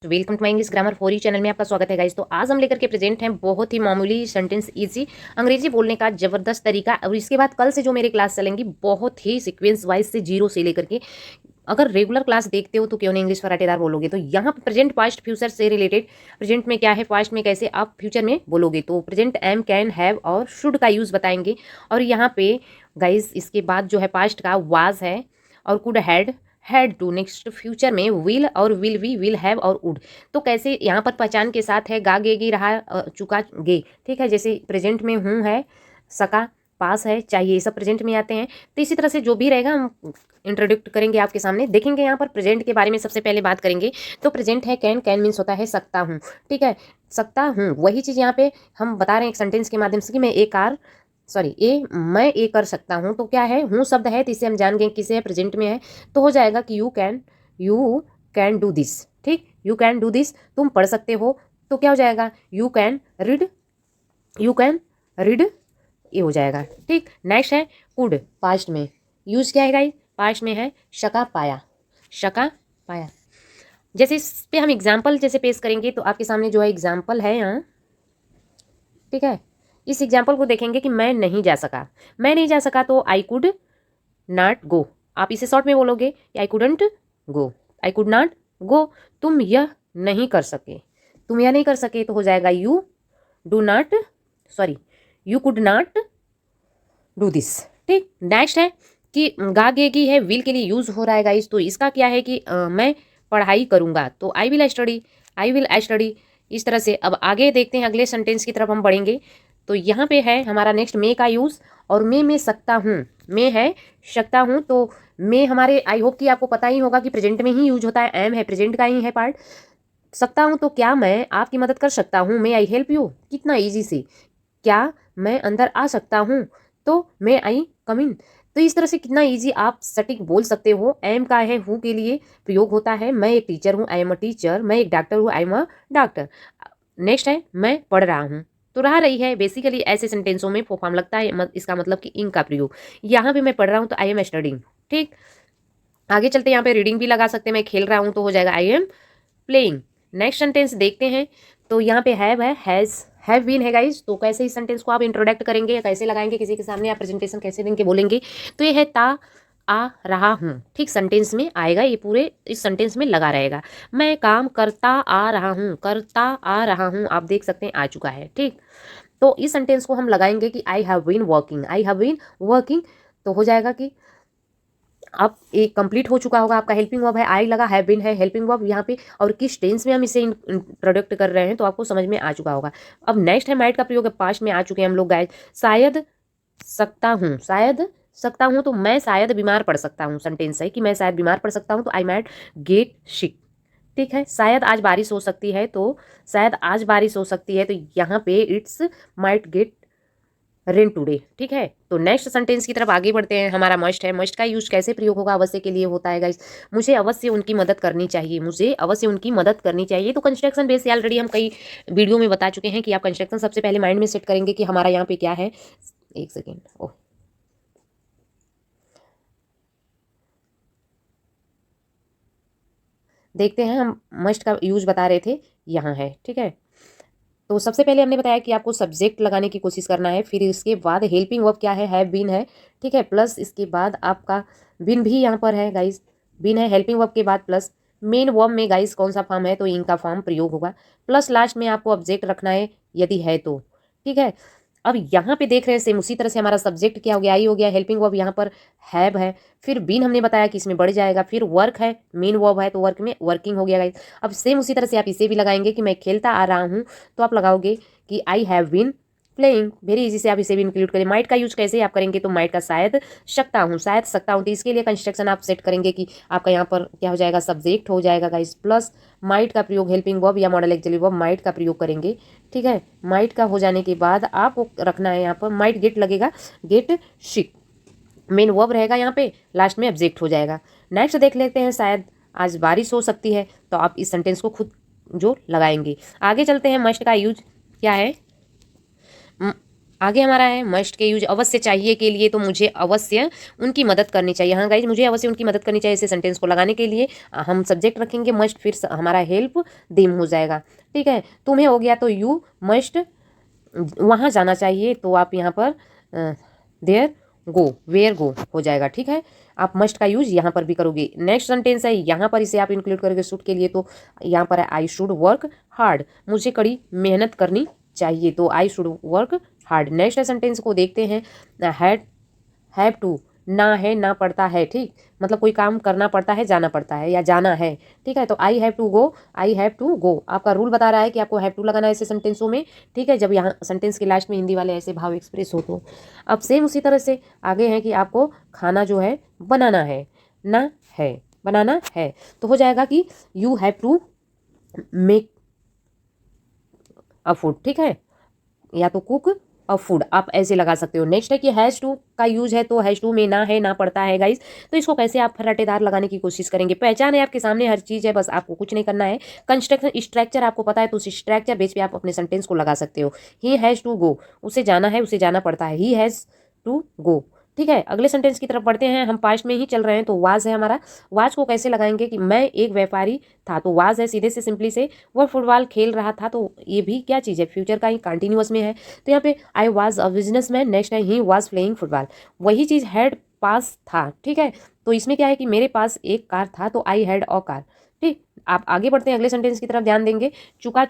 तो welcome to my English grammar for you channel में आपका स्वागत है गाइस। तो आज हम लेकर के प्रेजेंट हैं बहुत ही मामूली सेंटेंस इजी अंग्रेजी बोलने का जबरदस्त तरीका। और इसके बाद कल से जो मेरी क्लास चलेंगी बहुत ही सीक्वेंस वाइज से जीरो से लेकर के, अगर रेगुलर क्लास देखते हो तो क्यों नहीं इंग्लिश फराटेदार बोलोगे। तो यहाँ पे प्रेजेंट पास्ट फ्यूचर से रिलेटेड, प्रेजेंट में क्या है, पास्ट में कैसे आप फ्यूचर में बोलोगे। तो प्रेजेंट एम, कैन, हैव और शुड का यूज बताएंगे। और यहाँ पे गाइस इसके बाद जो है पास्ट का वाज है और could, had to. Next future में विल और विल बी, विल हैव और वुड। तो कैसे यहाँ पर पहचान के साथ है गा, गे, गी, रहा, चुका, गे। ठीक है, जैसे प्रेजेंट में हूँ है, सका, पास है, चाहिए, ये सब प्रेजेंट में आते हैं। तो इसी तरह से जो भी रहेगा हम इंट्रोड्यूक्ट करेंगे आपके सामने। देखेंगे यहाँ पर प्रेजेंट के बारे में सबसे पहले बात करेंगे। तो प्रेजेंट है कैन, कैन मीन्स होता है सकता हूँ। ठीक है, सकता हूँ, वही चीज़ यहाँ पे हम बता रहे हैं एक सेंटेंस के माध्यम से कि मैं ये कर सकता हूँ। तो क्या है, हूँ शब्द है, तो इसे हम जान गए किसे है, प्रेजेंट में है। तो हो जाएगा कि यू कैन डू दिस। ठीक, यू कैन डू दिस, तुम पढ़ सकते हो। तो क्या हो जाएगा, यू कैन रीड, ये हो जाएगा। ठीक, नेक्स्ट है कुड, पास्ट में यूज क्या है गाइस, पास्ट में है शका, पाया। जैसे इस पे हम एग्जाम्पल जैसे पेश करेंगे तो आपके सामने जो है एग्जाम्पल है यहाँ। ठीक है, इस एग्जाम्पल को देखेंगे कि मैं नहीं जा सका तो आई कुड नॉट गो। आप इसे शॉर्ट में बोलोगे I couldn't go, I could not go. तुम यह नहीं कर सके तो हो जाएगा you could not do this. ठीक, नेक्स्ट है कि गागेगी है, विल के लिए यूज हो रहा है गाइस। तो इसका क्या है कि मैं पढ़ाई करूंगा, तो आई विल स्टडी। इस तरह से अब आगे देखते हैं, अगले सेंटेंस की तरफ हम बढ़ेंगे। तो यहाँ पे है हमारा नेक्स्ट मे का यूज। और मे में सकता हूँ, मे है सकता हूँ। तो मे हमारे, आई होप कि आपको पता ही होगा कि प्रेजेंट में ही यूज होता है, एम है प्रेजेंट का ही है पार्ट। सकता हूँ तो क्या मैं आपकी मदद कर सकता हूँ, मे आई हेल्प यू। कितना ईजी से, क्या मैं अंदर आ सकता हूँ, तो मे आई कम इन। तो इस तरह से कितना इजी आप सटीक बोल सकते हो। एम का है हु के लिए प्रयोग होता है, मैं एक टीचर हूँ, आई एम अ टीचर। मैं एक डॉक्टर हूँ, I am a doctor. Next है मैं पढ़ रहा हूँ, तो रह रही है। बेसिकली ऐसे सेंटेंसों में फॉर्म लगता है, इसका मतलब कि इन का प्रयोग। यहाँ पे मैं पढ़ रहा हूँ तो आई एम स्टडिंग। ठीक, आगे चलते यहाँ पे रीडिंग भी लगा सकते हैं, मैं खेल रहा हूँ तो हो जाएगा I am playing. Next sentence देखते हैं। तो यहाँ पे हैव है, हैव बीन है गाइस। तो कैसे इस सेंटेंस को आप इंट्रोडक्ट करेंगे या कैसे लगाएंगे किसी के सामने, आप प्रेजेंटेशन कैसे देंगे बोलेंगे। तो ये है ता आ रहा हूँ। ठीक, सेंटेंस में आएगा, ये पूरे इस सेंटेंस में लगा रहेगा। मैं काम करता आ रहा हूँ, आप देख सकते हैं आ चुका है। ठीक, तो इस सेंटेंस को हम लगाएंगे कि आई हैव बीन वर्किंग। तो हो जाएगा कि अब एक कंप्लीट हो चुका होगा आपका। हेल्पिंग वर्ब है, आई लगा, हैव बीन है हेल्पिंग वर्ब यहाँ पे, और किस टेंस में हम इसे प्रोडक्ट कर रहे हैं तो आपको समझ में आ चुका होगा। अब नेक्स्ट है माइट का प्रयोग, पास्ट में आ चुके हैं हम लोग गाइस। शायद सकता हूँ, तो मैं शायद बीमार पड़ सकता हूँ। सेंटेंस है कि मैं शायद बीमार पड़ सकता हूँ, तो आई माइट गेट सिक। ठीक है, शायद आज बारिश हो सकती है, तो यहाँ पे it's might get rain today. ठीक है, तो नेक्स्ट सेंटेंस की तरफ आगे बढ़ते हैं। हमारा मस्ट है, मस्ट का यूज कैसे प्रयोग होगा, अवश्य के लिए होता है गाइस। मुझे अवश्य उनकी मदद करनी चाहिए। तो कंस्ट्रक्शन बेस ऑलरेडी हम कई वीडियो में बता चुके हैं कि आप कंस्ट्रक्शन सबसे पहले माइंड में सेट करेंगे कि हमारा यहाँ पे क्या है। एक सेकेंड, देखते हैं, हम मस्ट का यूज बता रहे थे, यहाँ है। ठीक है, तो सबसे पहले हमने बताया कि आपको सब्जेक्ट लगाने की कोशिश करना है, फिर इसके बाद हेल्पिंग वर्ब क्या है, हैव बीन है। ठीक है, प्लस इसके बाद आपका बीन भी यहाँ पर है गाइस, बीन है हेल्पिंग वर्ब के बाद, प्लस मेन वर्ब में गाइस कौन सा फॉर्म है, तो इन का फॉर्म प्रयोग होगा, प्लस लास्ट में आपको ऑब्जेक्ट रखना है यदि है तो। ठीक है, अब यहाँ पे देख रहे हैं सेम उसी तरह से हमारा सब्जेक्ट क्या हो गया, आई हो गया, हेल्पिंग वर्ब यहाँ पर हैव है, फिर बीन हमने बताया कि इसमें बढ़ जाएगा, फिर वर्क है, मेन वर्ब है तो वर्क में वर्किंग हो गया गाइस। अब सेम उसी तरह से आप इसे भी लगाएंगे कि मैं खेलता आ रहा हूँ, तो आप लगाओगे कि I have been playing. Very easy से आप इसे भी इंक्लूड करें। माइट का यूज कैसे आप करेंगे, तो माइट का शायद सकता हूँ, तो इसके लिए कंस्ट्रक्शन आप सेट करेंगे कि आपका यहाँ पर क्या हो जाएगा, सब्जेक्ट हो जाएगा गाइस, प्लस माइट का प्रयोग हेल्पिंग वर्ब या मॉडल एक्चुअली वर्ब माइट का प्रयोग करेंगे। ठीक है, माइट का हो जाने के बाद आपको रखना है यहाँ पर माइट गेट लगेगा, गेट शिक, मेन वर्ब रहेगा यहाँ पे, लास्ट में ऑब्जेक्ट हो जाएगा। नेक्स्ट देख लेते हैं, शायद आज बारिश हो सकती है, तो आप इस सेंटेंस को खुद जो लगाएंगे। आगे चलते हैं, मस्ट का यूज क्या है, आगे हमारा है मस्ट के यूज अवश्य चाहिए के लिए, तो मुझे अवश्य उनकी मदद करनी चाहिए। हाँ गाइज, मुझे अवश्य उनकी मदद करनी चाहिए ऐसे सेंटेंस को लगाने के लिए हम सब्जेक्ट रखेंगे मस्ट, फिर हमारा हेल्प देम हो जाएगा। ठीक है, तुम्हें हो गया तो यू मस्ट वहाँ जाना चाहिए, तो आप यहाँ पर देयर गो, वेयर गो हो जाएगा। ठीक है, आप मस्ट का यूज यहाँ पर भी करोगे। नेक्स्ट सेंटेंस है, यहाँ पर इसे आप इंक्लूड करोगे शुड के लिए, तो यहाँ पर है आई शुड वर्क हार्ड, मुझे कड़ी मेहनत करनी चाहिए, तो I should work hard. Next sentence को देखते हैं, हैव टू, ना है ना पड़ता है। ठीक, मतलब कोई काम करना पड़ता है, जाना पड़ता है या जाना है। ठीक है, तो I have to go, I have to go आपका रूल बता रहा है कि आपको हैव टू लगाना है ऐसे सेंटेंसों में। ठीक है, जब यहाँ सेंटेंस के लास्ट में हिंदी वाले ऐसे भाव एक्सप्रेस हो तो। अब सेम उसी तरह से आगे है कि आपको खाना जो है बनाना है, ना है बनाना है, तो हो जाएगा कि you have to make a food. ठीक है, या तो कुक और फूड आप ऐसे लगा सकते हो। नेक्स्ट है कि हैज़ टू का यूज है, तो हैज़ टू में ना है ना पड़ता है गाइस, तो इसको कैसे आप फर्राटेदार लगाने की कोशिश करेंगे। पहचान है आपके सामने, हर चीज़ है, बस आपको कुछ नहीं करना है। कंस्ट्रक्शन स्ट्रक्चर आपको पता है, तो उस स्ट्रक्चर बेस पे आप अपने सेंटेंस को लगा सकते हो। ही हैज़ टू गो, उसे जाना है, उसे जाना पड़ता है, ही हैज़ टू गो। ठीक है, अगले सेंटेंस की तरफ बढ़ते हैं, हम पास्ट में ही चल रहे हैं, तो वाज है हमारा। वाज को कैसे लगाएंगे कि मैं एक व्यापारी था, तो वाज है सीधे से सिंपली से वह फुटबॉल खेल रहा था, तो ये भी क्या चीज़ है, फ्यूचर का ही कंटिन्यूअस में है, तो यहाँ पे I was a businessman, next है ही वाज प्लेइंग फुटबॉल, वही चीज़ हैड पास था। ठीक है, तो इसमें क्या है कि मेरे पास एक कार था, तो आई हैड अ कार। ठीक, आप आगे बढ़ते हैं, अगले सेंटेंस की तरफ ध्यान देंगे, चुका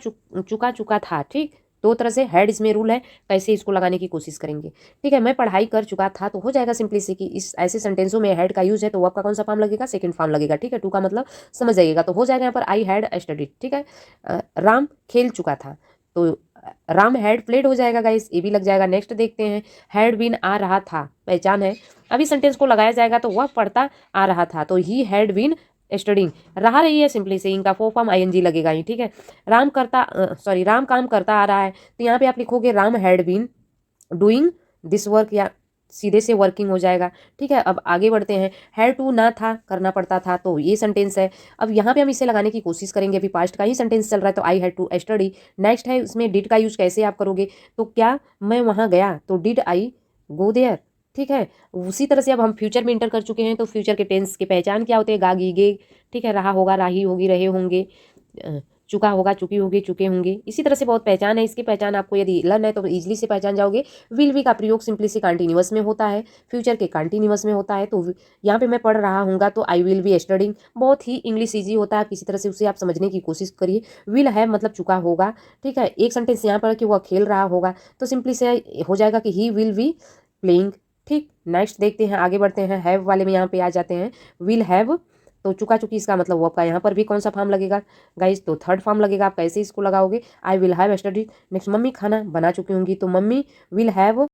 चुका था। ठीक, दो तरह से हैड इसमें रूल है, कैसे इसको लगाने की कोशिश करेंगे। ठीक है, मैं पढ़ाई कर चुका था, तो हो जाएगा सिंपली से कि इस ऐसे सेंटेंसों में हैड का यूज है, तो वर्ब का कौन सा फॉर्म लगेगा, सेकंड फॉर्म लगेगा। ठीक है, टू का मतलब समझ जाइएगा, तो हो जाएगा यहाँ पर आई हैड स्टडीड। ठीक है, राम खेल चुका था, तो राम हैड प्लेड हो जाएगा गाइस, ये भी लग जाएगा। नेक्स्ट देखते हैं, हैड बीन आ रहा था, पहचान है, अभी सेंटेंस को लगाया जाएगा, तो वह पढ़ता आ रहा था, तो ही हैड बीन स्टडिंग, रहा रही है सिंपली से, इनका फोर फॉर्म आईएनजी लगेगा ही। ठीक है, राम राम काम करता आ रहा है, तो यहाँ पे आप लिखोगे Ram had been doing this work, या सीधे से वर्किंग हो जाएगा। ठीक है, अब आगे बढ़ते हैं, हैड टू ना था, करना पड़ता था, तो ये सेंटेंस है। अब यहाँ पे हम इसे लगाने की कोशिश करेंगे, अभी पास्ट का ही सेंटेंस चल रहा है, तो I had to study. Next है, इसमें डिड का यूज कैसे आप करोगे, तो क्या मैं वहाँ गया, तो डिड आई गो देयर। ठीक है, उसी तरह से अब हम फ्यूचर में इंटर कर चुके हैं, तो फ्यूचर के टेंस की पहचान क्या होते हैं, गा गी गे। ठीक है, रहा होगा, राही होगी, रहे होंगे, चुका होगा, चुकी होगी, चुके होंगे। इसी तरह से बहुत पहचान है, इसकी पहचान आपको यदि लर्न है तो इजीली से पहचान जाओगे। विल बी का प्रयोग सिंपली से कंटिन्यूअस में होता है, फ्यूचर के कंटिन्यूअस में होता है, तो यहाँ पे मैं पढ़ रहा हूँगा, तो आई विल बी स्टडिंग, बहुत ही इंग्लिश ईजी होता है, किसी तरह से उसे आप समझने की कोशिश करिए। विल है मतलब चुका होगा। ठीक है, एक सेंटेंस यहाँ पर कि वह खेल रहा होगा, तो सिंपली से हो जाएगा कि ही विल बी प्लेइंग। ठीक, नेक्स्ट देखते हैं, आगे बढ़ते हैं, हैव वाले में यहाँ पे आ जाते हैं, विल हैव, तो चुका चुकी इसका मतलब वर्ब का यहाँ पर भी कौन सा फॉर्म लगेगा गाइस, तो थर्ड फॉर्म लगेगा। आप कैसे इसको लगाओगे, I will have studied. Next, mummy खाना बना चुकी होंगी, तो मम्मी विल हैव